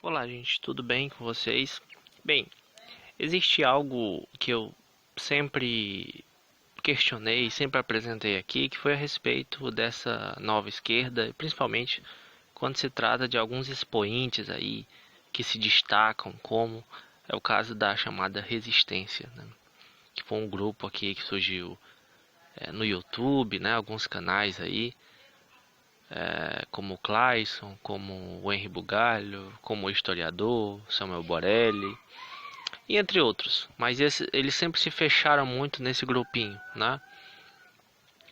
Olá, gente, tudo bem com vocês? Bem, existe algo que eu sempre questionei, sempre apresentei aqui, que foi a respeito dessa nova esquerda, principalmente quando se trata de alguns expoentes aí que se destacam, como é o caso da chamada Resistência, né? Que foi um grupo aqui que surgiu no YouTube, né? Alguns canais aí, como o Clayson, como o Henry Bugalho, como o historiador Samuel Borelli, e entre outros. Mas eles sempre se fecharam muito nesse grupinho, né?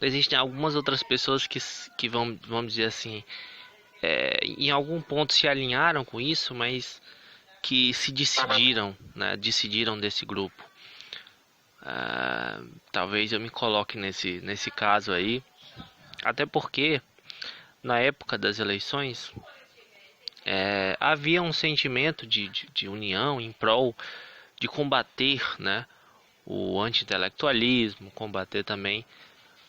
Existem algumas outras pessoas que vamos dizer assim, em algum ponto se alinharam com isso, mas que se decidiram, né? Decidiram desse grupo. Talvez eu me coloque nesse caso aí, até porque na época das eleições havia um sentimento de união em prol de combater, né, o anti-intelectualismo, combater também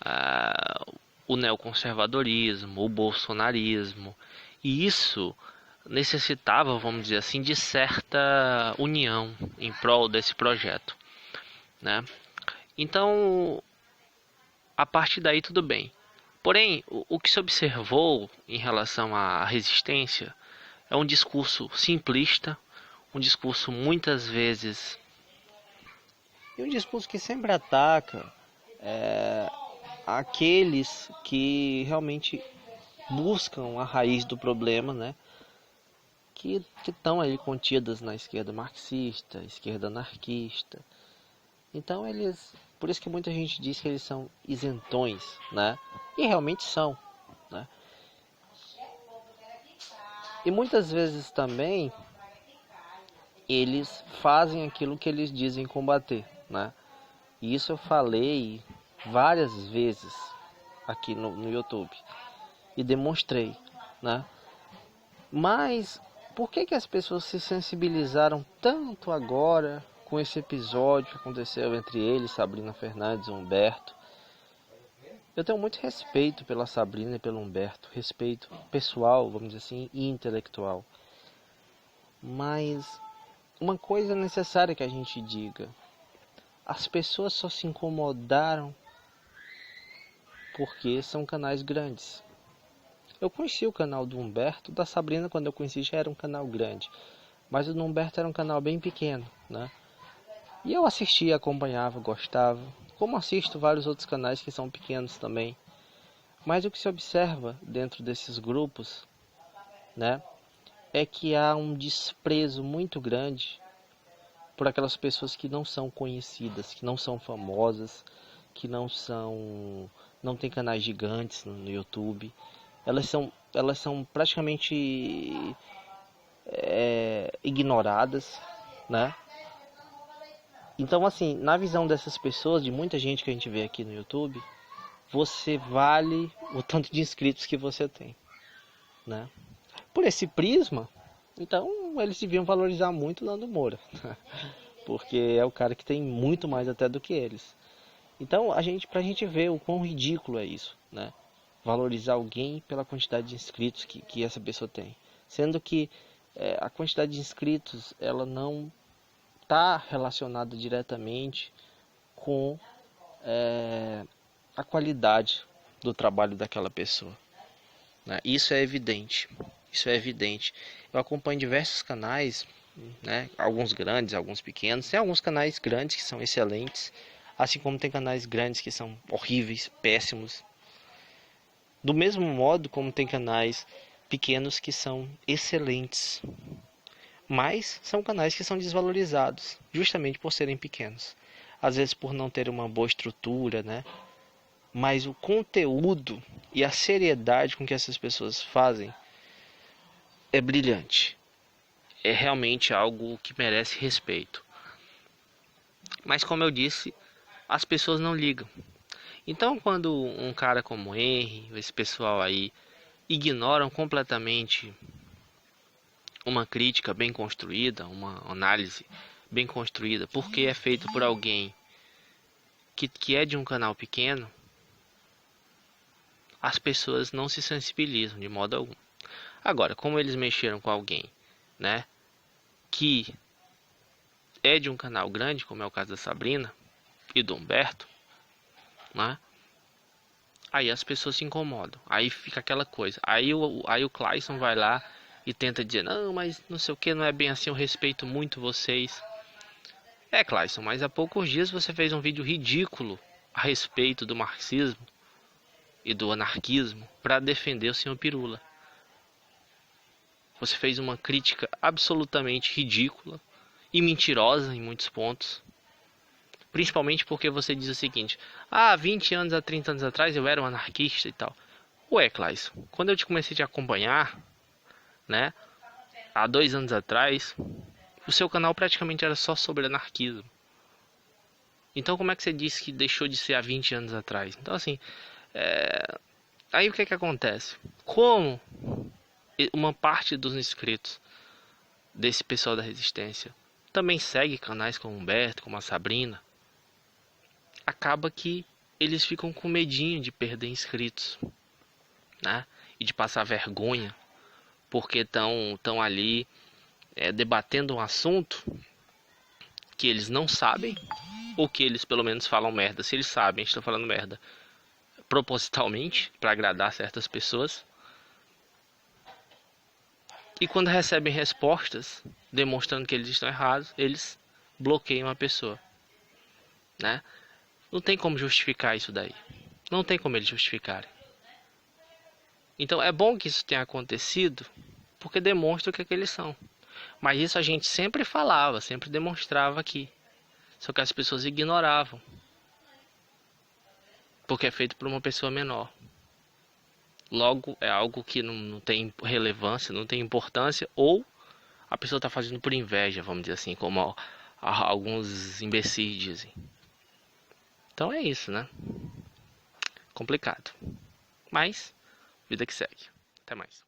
ah, o neoconservadorismo, o bolsonarismo, e isso necessitava, vamos dizer assim, de certa união em prol desse projeto, né? Então, a partir daí tudo bem. Porém, o que se observou em relação à resistência é um discurso simplista, um discurso muitas vezes. E um discurso que sempre ataca aqueles que realmente buscam a raiz do problema, né? Que estão aí contidas na esquerda marxista, esquerda anarquista. Então por isso que muita gente diz que eles são isentões, né? E realmente são, né? E muitas vezes também eles fazem aquilo que eles dizem combater, né? E isso eu falei várias vezes aqui no YouTube e demonstrei, né? Mas por que as pessoas se sensibilizaram tanto agora com esse episódio que aconteceu entre eles, Sabrina Fernandes e Humberto? Eu tenho muito respeito pela Sabrina e pelo Humberto, respeito pessoal, vamos dizer assim, e intelectual. Mas uma coisa necessária que a gente diga: as pessoas só se incomodaram porque são canais grandes. Eu conheci o canal do Humberto, da Sabrina quando eu conheci já era um canal grande, mas o do Humberto era um canal bem pequeno, né? E eu assistia, acompanhava, gostava, como assisto vários outros canais que são pequenos também. Mas o que se observa dentro desses grupos, né, é que há um desprezo muito grande por aquelas pessoas que não são conhecidas, que não são famosas, que não têm canais gigantes no YouTube. Elas são praticamente ignoradas, né? Então, assim, na visão dessas pessoas, de muita gente que a gente vê aqui no YouTube, você vale o tanto de inscritos que você tem, né? Por esse prisma, então eles deviam valorizar muito o Nando Moura, porque é o cara que tem muito mais até do que eles. Então, pra gente ver o quão ridículo é isso, né? Valorizar alguém pela quantidade de inscritos que essa pessoa tem. Sendo que a quantidade de inscritos, ela não está relacionada diretamente com a qualidade do trabalho daquela pessoa, né? Isso é evidente. Isso é evidente. Eu acompanho diversos canais, né? Alguns grandes, alguns pequenos. Tem alguns canais grandes que são excelentes, assim como tem canais grandes que são horríveis, péssimos. Do mesmo modo como tem canais pequenos que são excelentes, mas são canais que são desvalorizados, justamente por serem pequenos. Às vezes por não ter uma boa estrutura, né? Mas o conteúdo e a seriedade com que essas pessoas fazem é brilhante. É realmente algo que merece respeito. Mas como eu disse, as pessoas não ligam. Então quando um cara como o Henry, esse pessoal aí, ignoram completamente uma crítica bem construída, uma análise bem construída, porque é feito por alguém que é de um canal pequeno, as pessoas não se sensibilizam de modo algum. Agora, como eles mexeram com alguém né, que é de um canal grande, como é o caso da Sabrina e do Humberto, né, aí as pessoas se incomodam. Aí fica aquela coisa. Aí o Clayson vai lá e tenta dizer, não, mas não sei o que, não é bem assim, eu respeito muito vocês. É, Clayson, mas há poucos dias você fez um vídeo ridículo a respeito do marxismo e do anarquismo para defender o senhor Pirula. Você fez uma crítica absolutamente ridícula e mentirosa em muitos pontos. Principalmente porque você diz o seguinte: ah, 20 anos a 30 anos atrás eu era um anarquista e tal. Ué, Clayson, quando eu te comecei a te acompanhar, né, há 2 anos atrás, o seu canal praticamente era só sobre anarquismo. Então como é que você disse que deixou de ser há 20 anos atrás? Então assim, aí o que acontece? Como uma parte dos inscritos desse pessoal da resistência também segue canais como o Humberto, como a Sabrina, acaba que eles ficam com medinho de perder inscritos, né? E de passar vergonha, porque estão ali debatendo um assunto que eles não sabem, ou que eles pelo menos falam merda. Se eles sabem, estão falando merda propositalmente para agradar certas pessoas. E quando recebem respostas demonstrando que eles estão errados, eles bloqueiam a pessoa, né? Não tem como justificar isso daí. Não tem como eles justificarem. Então é bom que isso tenha acontecido, porque demonstra o que é que eles são. Mas isso a gente sempre falava, sempre demonstrava aqui. Só que as pessoas ignoravam. Porque é feito por uma pessoa menor. Logo é algo que não tem relevância, não tem importância, ou a pessoa está fazendo por inveja, vamos dizer assim, como alguns imbecis dizem. Então é isso, né? Complicado. Mas, vida que segue. Até mais.